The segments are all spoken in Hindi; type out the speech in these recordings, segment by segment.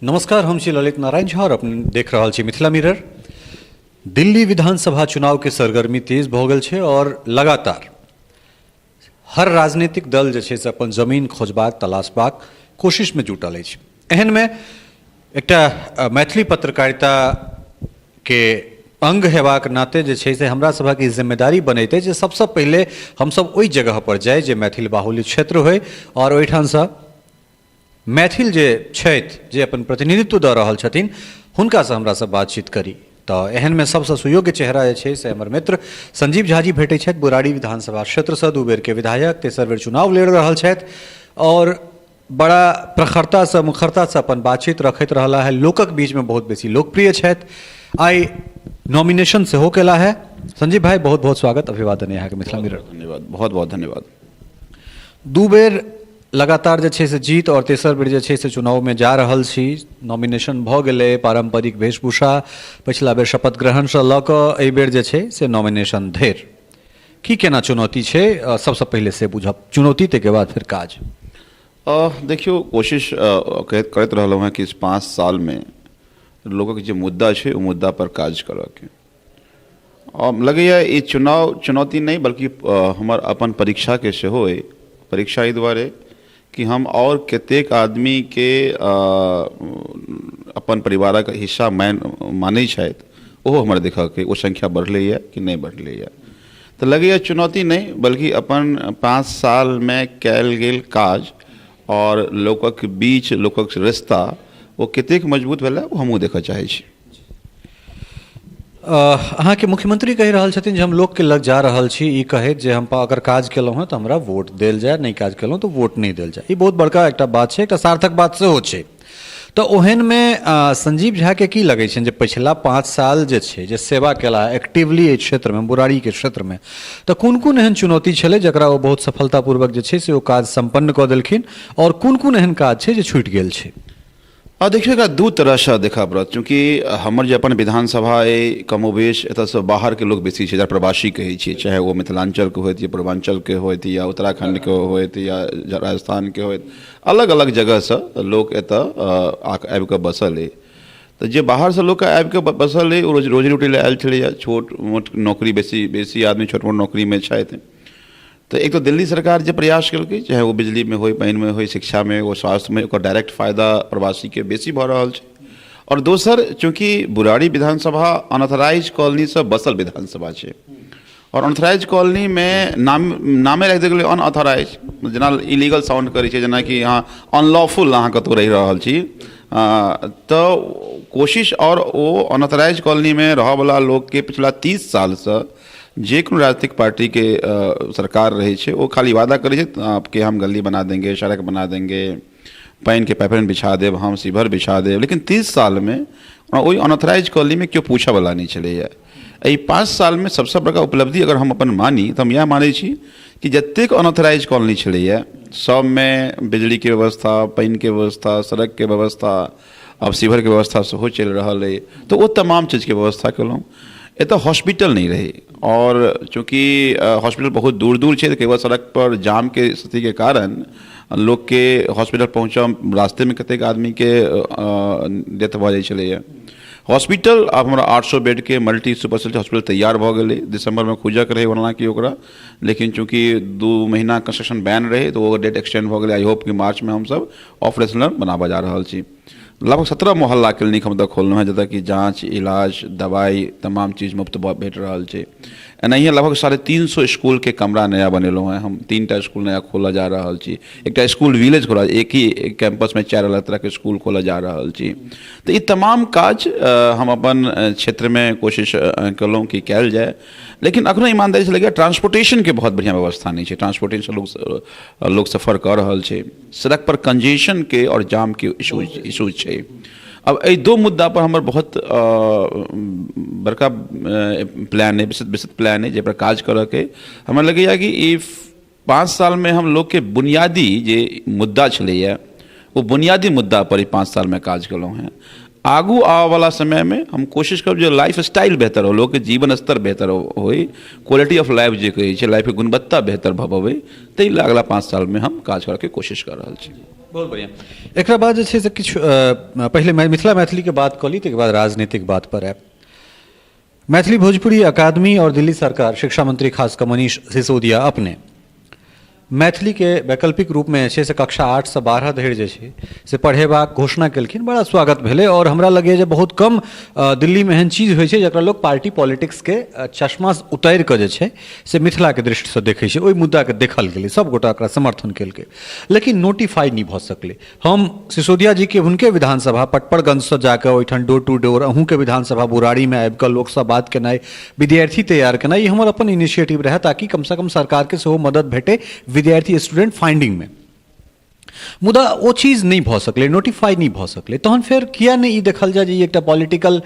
नमस्कार, हम छी ललित नारायण झा और अपने देख रहल छी मिथिला मिरर। दिल्ली विधानसभा चुनाव के सरगर्मी तेज भऽ गेल छै और लगातार हर राजनीतिक दल जे छै से अपन जमीन खोजबाक तलाशबाक कोशिश में जुटल अछि। एहन में एकटा मैथिली पत्रकारिता के अंग हेबाक नाते जे छै से हमरा सभक ई जिम्मेदारी बनैते जे सबसँ पहिले हमसब ओहि जगह पर जाय जे मैथिल बाहुल्य क्षेत्र होय और ओहिठामसँ मैथिल जे छथि जे अपन प्रतिनिधित्व दऽ रहल छथिन हुनकासँ हमरा सब बातचीत करी। तऽ एहन में सबसँ सुयोग्य चेहरा जे छै से हमर मित्र संजीव झा जी भेटै छथि। बुराड़ी विधानसभा क्षेत्रसँ 2 बेर के विधायक, तेसर बेर चुनाव लड़ि रहल छथि और बड़ा प्रखरतासँ मुखरतासँ अपन बातचीत रखैत रहला है, लोकक बीच में बहुत बेसी लोकप्रिय छथि। आई नॉमिनेशन सेहो केला है। संजीव भाई बहुत बहुत स्वागत, अभिवादन है यहाँ के मिथिला मिरर। धन्यवाद, बहुत बहुत धन्यवाद। 2 बेर लगातार जे छै से जीत और तेसर बेर जे छै से चुनाव में जा रहल छी। नॉमिनेशन भऽ गेलै, पारंपरिक वेशभूषा, पिछला बेर शपथ ग्रहणसँ लऽ कऽ एहि बेर जे छै से नॉमिनेशन धरि की केना चुनौती छै, सबसँ पहिले से बुझब, चुनौती ताहिके बाद फिर काज। देखियो, कोशिश करैत रहलहुँ हैं कि इस 5 साल में लोगों के जो मुद्दा है वो मुद्दा पर काज करके लगैया ई चुनाव चुनौती नहीं बल्कि हमार अपन परीक्षा के सेहो है। परीक्षा एहि दुआरे कि हम और कतेक आदमी के अपन परिवारक हिस्सा मानै छथि ओहो हमर देखऽ के वो संख्या बढ़लैया कि नहीं बढ़लैया। तो लगैया चुनौती नहीं बल्कि अपन 5 साल में कयल गेल काज और लोकक बीच लोकक रिश्ता वो कतेक मजबूत भेलै वो हमहूँ देखऽ चाहै छी। अहाँ के मुख्यमंत्री कहि रहल छथिन जे हम लोग के लग जा रहल छी ई कहैत जे हम अगर काज केलहुँ हैं तो हमरा वोट देल जाए, नहीं काज केलहुँ तो वोट नहीं देल जाए। ई बहुत बड़का एकटा बात छै, एकटा सार्थक बात सेहो छै। तो ओहन में संजीव झा के की लगै छनि जे पिछला 5 साल जे छै जे सेवा केला एक्टिवली एहि क्षेत्र में, बुराड़ी के क्षेत्र में, तो कोन कोन एहन चुनौती छलै जकरा ओ बहुत सफलतापूर्वक जे छै से ओ काज संपन्न कऽ देलखिन और कोन कोन एहन काज छै जे छूटि गेल छै? देखिए एकरा 2 तरह से देखा पड़त, चूँकि हमर जे अपन विधानसभा है कमोवेश एतसँ बाहर के लोग बेसी छै, जरा प्रवासी कहै छियै, चाहे वो मिथिलांचल के होइत या पूर्वांचल के होइत या उत्तराखंड के होइत या राजस्थान के होइत, अलग अलग जगह से लोग एतऽ आबि कऽ बसल है। तो जे बाहर से लोग आबि कऽ बसल है रोजी रोटी ले आयल छलै, छोट मोट नौकरी, बेसी आदमी छोट मोट नौकरी में छथि। तो एक तो दिल्ली सरकार जो प्रयास कलकै, चाहे वो बिजली में हो, पानी में हो, शिक्षा में हो, स्वास्थ्य में, ओकर डायरेक्ट फायदा प्रवासी के बेसी भऽ रहल छै। और दोसर, चूँकि बुराड़ी विधानसभा अनऑथराइज कॉलोनी से बसल विधानसभा छै और अनऑथराइज कॉलोनी में नामे राखि देल गेलै अनऑथराइज, जेना इलीगल साउंड करै छै, जेना कि अहाँ अनलॉफुल अहाँ कतौ रहि रहल छी। तो कोशिश और वो अनऑथराइज कॉलोनी में रहऽ वाला लोग के पिछला 30 साल से जे कोनो राजनीतिक पार्टी के सरकार रहे छै वो खाली वादा करे छै आपके हम गली बना देंगे, सड़क बना देंगे, पानी के पाइपलाइन बिछा देब, हम सीवर बिछा देब, लेकिन 30 साल में वही अनऑथराइज कॉलोनी में क्यों पूछा वाला नहीं चले। एहि 5 साल में सबसे बड़का उपलब्धि अगर हम अपन मानी तो हम यह मानै छी कि जतेक अनऑथराइज कॉलोनी छलैया सब में बिजली के व्यवस्था, पानी के व्यवस्था, सड़क के व्यवस्था, अब सीवर के व्यवस्था सेहो चलि रहल है। तो वो तमाम चीज़ के व्यवस्था केलहुँ। एतऽ हॉस्पिटल नहीं रहे और चूँकि हॉस्पिटल बहुत दूर दूर है, तो केवल सड़क पर जाम के स्थिति के कारण लोग के हॉस्पिटल पहुँचब रास्ते में कतेक आदमी के डेथ भऽ जाइ छलैया। हॉस्पिटल अब हमारा 800 बेड के मल्टी सुपर स्पेशलिटी हॉस्पिटल तैयार भऽ गेलै। दिसंबर में खुजक रहे ओना कि ओकरा, लेकिन चूँकि 2 महीना कंस्ट्रक्शन बैन रहे तो वो डेट एक्सटेंड भऽ गेलै। आई होप कि मार्च में हम सब ऑपरेशनल बनाबऽ जा रहल छी। लगभग 17 मोहल्ला क्लिनिक हम खोलना है, जतऽ कि जाँच, इलाज, दवाई, तमाम चीज़ मुफ्त भेट रहा है। एनाहिए लगभग 350 स्कूल के कमरा नया बनेलहुँ हैं हम। 3टा स्कूल नया खोला जा रहा छी। एकटा स्कूल विलेज खोला, एक ही कैंपस में 4 अलग तरह के स्कूल खोला जा रहा छी। तो ये तमाम काज हम अपन क्षेत्र में कोशिश कलहुँ कि कयल जाए, लेकिन अखनो ईमानदारी से लगे ट्रांसपोर्टेशन के बहुत बढ़िया व्यवस्था नहीं है। ट्रांसपोर्टेशन लोग सफ़र कर रहा है, सड़क पर कंजेशन के और जाम के इशूज है। अब ये 2 मुद्दा पर हमार बहुत बड़का प्लान है, विस्तृत प्लान है, जे पर काज कर के हमें लगैया कि ये 5 साल में हम लोग के बुनियादी जे मुद्दा छलैया वो बुनियादी मुद्दा पर ही 5 साल में काज केलहुँ हैं। आगू आवे वाला समय में हम कोशिश करब जो लाइफ स्टाइल बेहतर हो, लोग के जीवन स्तर बेहतर हो, क्वालिटी ऑफ लाइफ जे कहै छै, लाइफ के गुणवत्ता बेहतर भवे, ताहि लेल अगला 5 साल में हम काज करके कोशिश कर रहल छी। बहुत बढ़िया। एकरा बाद जे छै से किछु पहले मिथिला मैथिली के बात कऽ ली, तकर बाद राजनीतिक बात पर आयब। मैथिली भोजपुरी अकादमी और दिल्ली सरकार, शिक्षा मंत्री खास कर मनीष सिसोदिया अपने मैथिली के वैकल्पिक रूप में छै से कक्षा 8 से 12 धरि जे छै से पढ़ेबाक घोषणा केलखिन। बड़ा स्वागत भेलै और हमरा लगैए जे बहुत कम दिल्ली में एहन चीज होइ छै जकरा लोग पार्टी पॉलिटिक्स के चश्मा उतारि कऽ जे छै से मिथिला के दृष्टि से देखै छै। ओहि मुद्दा के देखल गेलै, सब गोटा एकरा समर्थन केलकै, लेकिन नोटिफाई नहीं भऽ सकलै। हम सिसोदिया जी के हुनके विधानसभा पटपड़गंज से जाकर ओहिठाम डोर टू डोर, अहूँ के विधानसभा बुराड़ी में आबि कऽ लोकसँ बात केनाइ, विद्यार्थी तैयार केनाइ, ई हमर अपन इनिशिएटिव रहे ताकि कम से कम सरकार के सेहो मदद भेटे विद्यार्थी स्टूडेंट फाइंडिंग में। मुदा ओ चीज नहीं भऽ सकलै, नोटिफाई नहीं भऽ सकलै। तहन फेर किया नहीं ई देखल जाय जे ई एकटा पॉलिटिकल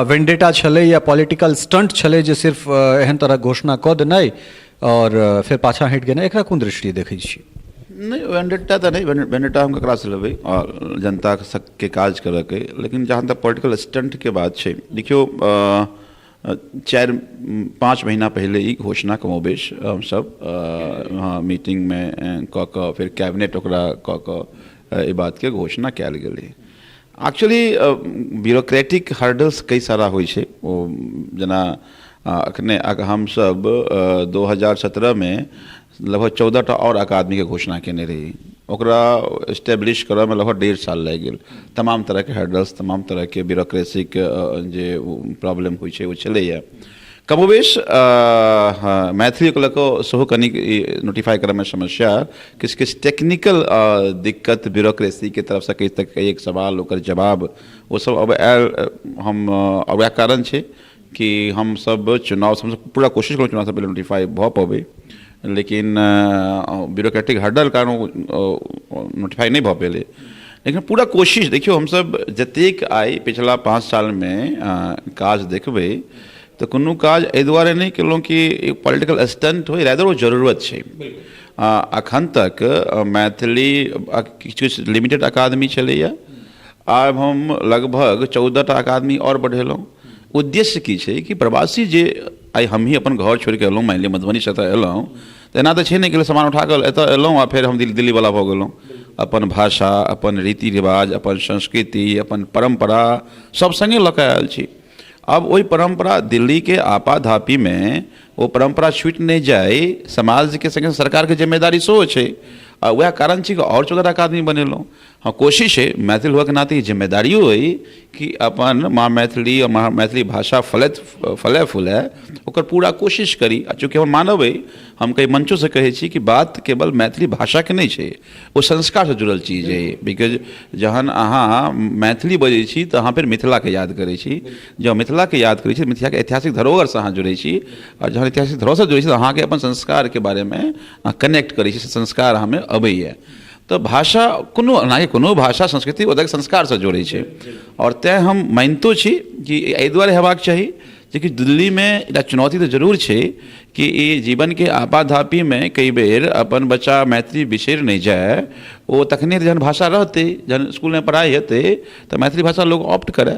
वेंडेटा छलै या पॉलिटिकल स्टंट छलै जे सिर्फ एहन तरह घोषणा कऽ देनाइ और फिर पाछा हटि गेनाइ, एकरा कोन दृष्टि देखै छी? नहीं, वेंडेटा तो नहीं, वेंडेटा हम ककरा से लेबै और जनता के काज करे के। लेकिन जहाँ तक पॉलिटिकल स्टंट के बात छै, देखियो 4-5 महीना पहले ही घोषणा कमोबेश हम सब हाँ मीटिंग में कऽ कऽ फिर कैबिनेट ओकरा कऽ कऽ ई बात के घोषणा कयल गेलै। एक्चुअली ब्यूरोक्रेटिक हर्डल्स कई सारा होइ छै। ओ जेना अखने हम सब 2017 में लगभग 14टा और अकादमी के घोषणा केने रही। ओकरा एस्टेब्लिश करऽ में लगभग 1.5 साल लागि गेल। तमाम तरह के हर्डल्स, तमाम तरह के ब्यूरोक्रेसी के जे प्रॉब्लम होइ छै ओ छलैए। कमोबेश मैथिली को लऽ सेहो कनि नोटिफाई करऽ में समस्या, किछु किछु टेक्निकल दिक्कत ब्यूरोक्रेसी के तरफ से एक सवाल ओकर जवाब वो सब अब आयल। हम वएह कारण छै कि हम सब चुनाव पूरा कोशिश करूँ चुनाव से पहले नोटिफाई भऽ पबै, लेकिन ब्यूरोक्रेटिक हर्डल कारण नोटिफाई नहीं भऽ पेलै। लेकिन पूरा कोशिश देखियो, हम सब जतेक आइ पिछला 5 साल में काज देखबै तो कोनो काज एहि दुआरे नहीं केलहुँ कि पॉलिटिकल स्टंट हो, रादर वो जरूरत छै। अखन तक मैथिली किछु लिमिटेड अकादमी छलैए, आब हम लगभग 14टा अकादमी और बढ़ेलहुँ। उद्देश्य की छै कि प्रवासी जे आइ हम ही अपन घर छोड़ के एलहुँ, मान लिअ मधुबनी से एतऽ एलहुँ तऽ एना तऽ छै नहि कि सामान उठा कऽ एतऽ एलहुँ आ फेर हम दिल्ली वाला भऽ गेलहुँ। अपन भाषा, अपन रीति रिवाज, अपन संस्कृति, अपन परंपरा सब संगे लऽ कऽ आयल छी। अब वही परंपरा दिल्ली के आपाधापी में वो परंपरा छूटि नहीं जाए, समाज के संगे सरकार के जिम्मेदारी सेहो छै। आ वह कारण छै कि और 14टा अकादमी बनेलहुँ। हाँ, कोशिश है मैथिल हुआ के नाते जिम्मेदारियों है कि अपन माँ मैथिली और मैथिली भाषा फले फूले ओकर पूरा कोशिश करी। चूँकि हम मानव है, हम कई मंचों से कहै छी कि बात केवल मैथिली भाषा के नहीं छै, वो संस्कार से जुड़ल चीज है। बिकॉज जहन अहाँ मैथिली बजै छी तऽ अहाँ फिर मिथिला के याद करै छी, जब मिथिला के याद करै छी मिथिला के ऐतिहासिक धरोहर से अहाँ जुड़ै छी, और जहन ऐतिहासिक धरोहर से जुड़ै छी तऽ अहाँ के अपन संस्कार के बारे में कनेक्ट करै छी, संस्कार हमें अबैए। तो भाषा कोनो भाषा संस्कृति ओतऽ संस्कार से जोड़ै छै, और तैं हम मानितो छी कि एहि दुआरे हेबाक चाही कि दिल्ली में एकटा चुनौती तो जरूर छै कि ई जीवन के आपाधापी में कई बेर अपन बच्चा मैथिली बिसरि नहीं जाए। वो तखने जहन भाषा रहते, जहन स्कूल में पढ़ाई हेतै तो मैथिली भाषा लोग ऑप्ट करे।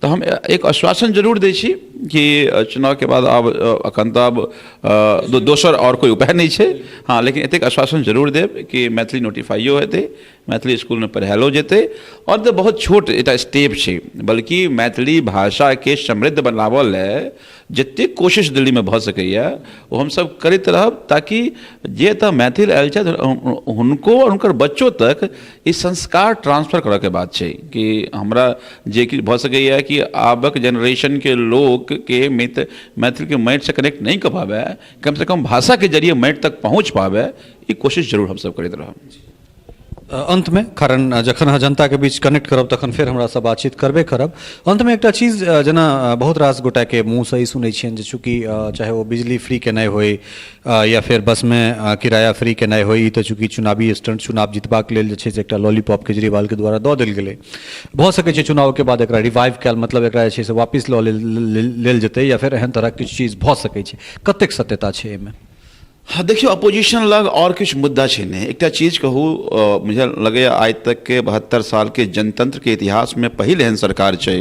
तो हम एक आश्वासन जरूर दै छी कि चुनाव के बाद अब अखन तऽ अब दोसर और कोई उपाय नहीं छै। हाँ, लेकिन एतेक आश्वासन जरूर देब कि मैथिली नोटिफाइयो हेतै, मैथिली स्कूल में पढ़ायलो जेतै, और तो बहुत छोट एकटा स्टेप छै। बल्कि मैथिली भाषा के समृद्ध बनाबऽ लेल जतेक कोशिश दिल्ली में भऽ सकैए वो हम सब करैत रहब, ताकि जे एतऽ मैथिल आयल छथि हुनको और हुनकर बच्चों तक ई संस्कार ट्रांसफर करऽ के बात छै। कि हमरा जे कि भऽ सकैए कि आबक जनरेशन के लोग के मैथिल के माटि से कनेक्ट नहीं कर पाबे, कम से कम भाषा के जरिए माटि तक पहुँच पाबे, ये कोशिश जरूर हम सब करैत रहब। अंत में कारण जखन अहाँ जनता के बीच कनेक्ट करब तखन फिर हमरा से बातचीत करबे करब। अंत में एकटा चीज जेना बहुत रास गोटा के मुँह से ई सुनै छियनि जे चूँकि चाहे वो बिजली फ्री केनाइ होय या फिर बस में किराया फ्री केनाइ होय, ई तऽ चूँकि चुनावी स्टंट, चुनाव जीतबाक लेल जे छै से एकटा लॉलीपॉप केजरीवाल के द्वारा दऽ देल गेलै। भऽ सकै छै चुनाव के बाद एकरा रिवाइव कयल, मतलब एकरा जे छै से वापिस लऽ लेल जेतै, या फिर एहन तरह किछु चीज भऽ सकै छै। कतेक सत्यता छै एहिमे? हाँ देखियो अपोजिशन लग और किछु मुद्दा छै नहीं। एकटा चीज कहूँ, मुझे लगैया आज तक के 72 साल के जनतंत्र के इतिहास में पहिल एहन सरकार छै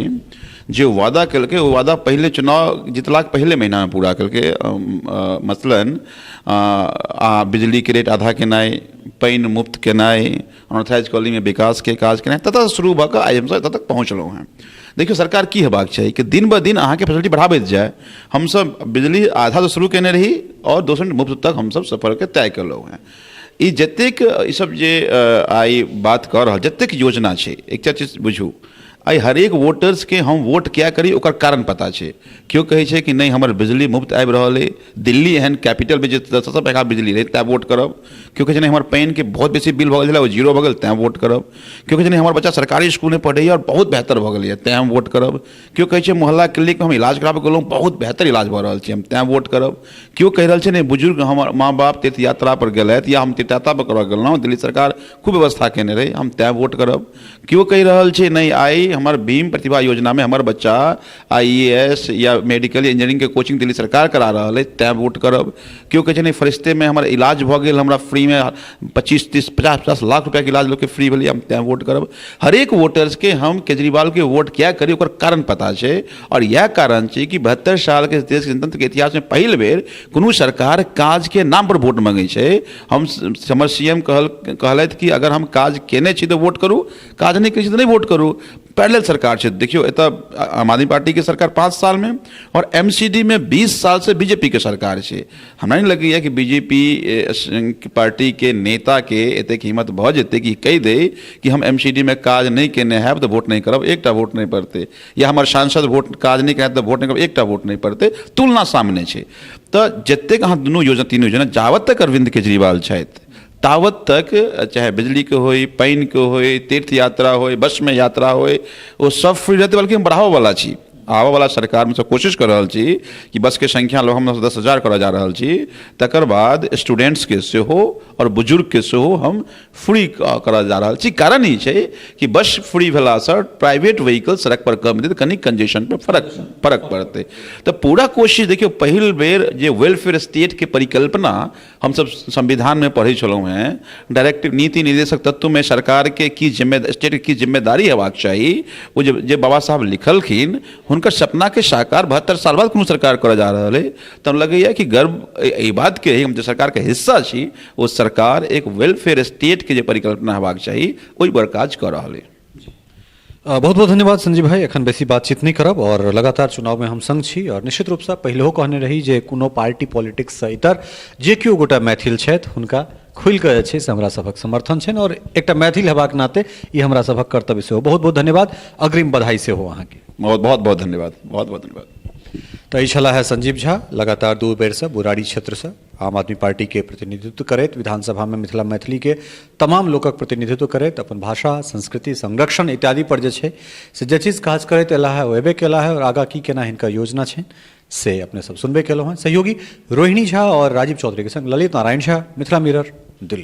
जे वादा कलके, वो वादा पहले चुनाव जितलाक पहले महीना में पूरा कलके। मसलन बिजली के रेट आधा केनाइ, पानि मुफ्त केनाइ, अनऑथराइज कॉलोनी में विकास के काज केनाइ, ततः शुरू भऽ कऽ आइ हमसब एतऽ तक पहुँचलहुँ हैं। देखियो सरकार की हेबाक चाही कि दिन ब दिन अहाँके फैसिलिटी बढ़ाबैत जाए। हमसब बिजली आधा तो शुरू केने रही और 200 यूनिट मुफ्त तक हमसब सफर के तय केलहुँ हैं। ई जतेक ई सब जे आइ बात कऽ रहल, जतेक योजना छै, एकटा चीज बुझू, आइ हरेक वोटर्स के हम वोट क्या करी ओकर कारण पता छै। केओ कहै छै कि नहीं हमर बिजली मुफ्त आबि रहल है, दिल्ली एहन कैपिटल में जे सबसँ पैघा बिजली रहै तैँ वोट करब। केओ कहै छै नहीं हमर पानि के बहुत बेसी बिल भऽ गेल छलै, ओ जीरो भऽ गेल तैँ वोट करब। केओ कहै छै नहीं हमर बच्चा सरकारी स्कूल में पढ़ैए और बहुत बेहतर भऽ गेलैए तैँ हम वोट करब। केओ कहै छै मोहल्ला क्लिनिक में हम इलाज कराबऽ गेलहुँ, बहुत बेहतर इलाज भऽ रहल छै, हम तैँ वोट करब। केओ कहि रहल छै नहीं बुजुर्ग हमर माँ बाप तीर्थ यात्रा पर गेलथि या हम तीर्थ यात्रा पर करऽ गेलहुँ, दिल्ली सरकार खूब व्यवस्था केने रही, हम तैँ वोट करब। केओ कहि रहल छै नहीं आइ हमर भीम प्रतिभा योजना में हमर बच्चा IAS या मेडिकल या इंजीनियरिंग के कोचिंग दिल्ली सरकार करा रहल है तैँ वोट करब। केओ कहै छै नहीं फरिश्ते में हमर इलाज भऽ गेल, हमरा फ्री में 25, 30, 50 लाख रुपया के इलाज लोग के फ्री भेलै, हम तैँ वोट करब। हरेक वोटर्स के हम केजरीवाल के वोट क्या करी ओकर कारण पता छै। और यह कारण छै कि 72 साल के देश के जनतंत्र के इतिहास में पहिल बेर कोनो सरकार काज के नाम पर वोट मांगै छै। हम हमर CM कहलथि कि अगर हम काज केने छी तो वोट करू, काज नहीं करै छी तो नहीं वोट करू। पैरेलल सरकार छै। देखियो एतऽ आम आदमी पार्टी के सरकार 5 साल में और MCD में 20 साल से बीजेपी के सरकार छै। हमरा नहीं लगैया कि बीजेपी पार्टी के नेता के एतेक हिम्मत भऽ जेतै कि कहि दे कि हम MCD में काज नहीं केने हैब तो वोट नहीं करब, एकटा वोट नहीं पड़तै, या हमर सांसद वोट काज नहीं करत तो वोट नहीं करब, एकटा वोट नहीं पड़तै। तुलना सामने छै। तऽ जतेक अहाँ दुनू योजना तीनू योजना जावत तक अरविंद केजरीवाल छथि तावत तक, चाहे बिजली के होय, पानि के होय, तीर्थ यात्रा होय, बस में यात्रा होय, वो सब फ्री रहते, बल्कि हम बढ़ावा वाला छी। आबऽ वाला सरकार में से कोशिश कर रहल छी कि बस के संख्या लोग हम 10,000 करऽ जा रहल छी, तकर बाद स्टूडेंट्स के सेहो और बुजुर्ग के सेहो हम फ्री करऽ जा रहल छी। कारण ई छै कि बस फ्री भेला से प्राइवेट व्हीकल सड़क पर कम देतै, कनी कंजेशन पे फर्क पड़तै। तऽ पूरा कोशिश देखियो, पहिल बेर जे वेलफेयर स्टेट के परिकल्पना हम सब संविधान में पढ़ै छलहुँ हैं, डायरेक्टिव नीति निर्देशक तत्व में सरकार के की स्टेट के की जिम्मेदारी हेबाक चाही, वो जे बाबा साहब लिखलखिन हुनकर सपना के साकार 72 साल बाद कोनो सरकार करऽ जा रहल है। तब लगैया कि गर्व ई बात के हम जे सरकार के हिस्सा छी, वो सरकार एक वेलफेयर स्टेट के जे परिकल्पना हेबाक चाही ओहि पर काज कऽ रहल है। बहुत बहुत धन्यवाद संजीव भाई। एखन बेसी बातचीत नहीं करब और लगातार चुनाव में हम संग छी और निश्चित रूप से पहिलेहो कहने रही जे कोनो पार्टी पॉलिटिक्स से इतर जे केओ गोटा मैथिल छथि हुनका खुल कऽ जे छै से हमरा सभक समर्थन छनि और एकटा मैथिल हेबाक नाते ई हमरा सभक कर्तव्य सेहो। बहुत बहुत धन्यवाद, अग्रिम बधाई सेहो अहाँके। बहुत धन्यवाद, बहुत धन्यवाद। तो ई छला है संजीव झा, लगातार 2 बेर से बुराड़ी क्षेत्र से आम आदमी पार्टी के प्रतिनिधित्व करैत, विधानसभा में मिथिला मैथिली के तमाम लोकक प्रतिनिधित्व करैत, अपन भाषा, संस्कृति, संरक्षण इत्यादि पर जे छै से जे चीज काज करैत एला है ओ एबे केला है और आगाँ की केना हिनका योजना छनि से अपने सब सुनबे केलहुँ हैं। सहयोगी रोहिणी झा और राजीव चौधरी के संग ललित नारायण झा, मिथिला मिरर, दिल्ली।